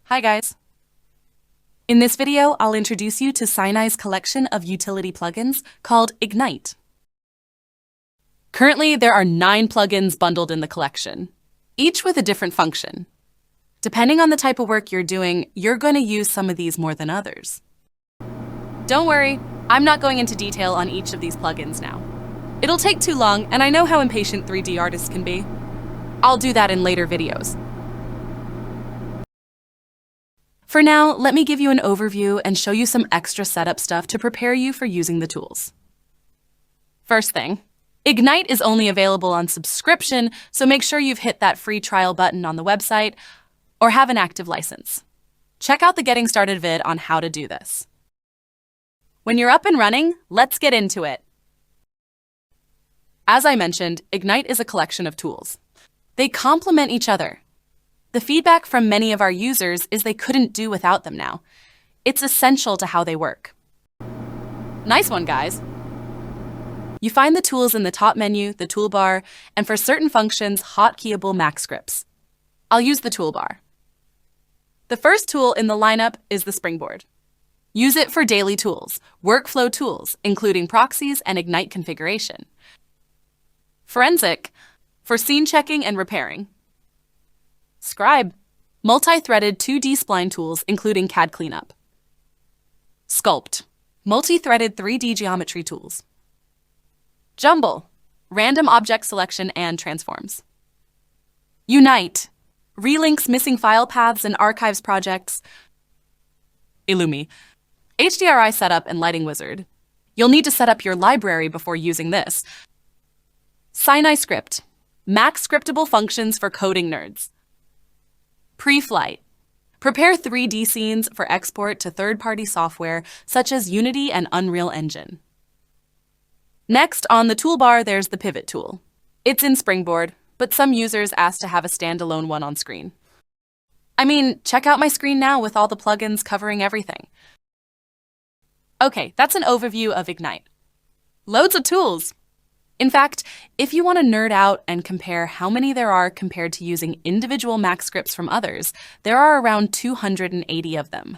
Hi guys! In this video, I'll introduce you to SiNi's collection of utility plugins called IgNite. Currently, there are 9 plugins bundled in the collection, each with a different function. Depending on the type of work you're doing, you're going to use some of these more than others. Don't worry, I'm not going into detail on each of these plugins now. It'll take too long, and I know how impatient 3D artists can be. I'll do that in later videos. For now, let me give you an overview and show you some extra setup stuff to prepare you for using the tools. First thing, IgNite is only available on subscription, so make sure you've hit that free trial button on the website or have an active license. Check out the Getting Started vid on how to do this. When you're up and running, let's get into it. As I mentioned, IgNite is a collection of tools. They complement each other. The feedback from many of our users is they couldn't do without them now. It's essential to how they work. Nice one, guys! You find the tools in the top menu, the toolbar, and for certain functions, hotkeyable Mac scripts. I'll use the toolbar. The first tool in the lineup is the Springboard. Use it for daily tools, workflow tools, including proxies and IgNite configuration. Forensic, for scene checking and repairing. Scribe, multi-threaded 2D spline tools, including CAD cleanup. Sculpt, multi-threaded 3D geometry tools. Jumble, random object selection and transforms. Unite, relinks missing file paths and archives projects. Illumi, HDRI setup and lighting wizard. You'll need to set up your library before using this. SiNi Script, Mac scriptable functions for coding nerds. Pre-flight, prepare 3D scenes for export to third-party software such as Unity and Unreal Engine. Next, on the toolbar, there's the Pivot tool. It's in Springboard, but some users ask to have a standalone one on screen. I mean, check out my screen now with all the plugins covering everything. Okay, that's an overview of IgNite. Loads of tools! In fact, if you want to nerd out and compare how many there are compared to using individual Mac scripts from others, there are around 280 of them.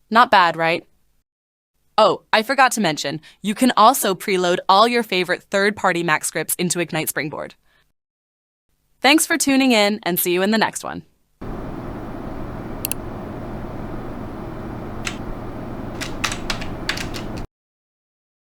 Not bad, right? Oh, I forgot to mention, you can also preload all your favorite third-party Mac scripts into IgNite Springboard. Thanks for tuning in, and see you in the next one.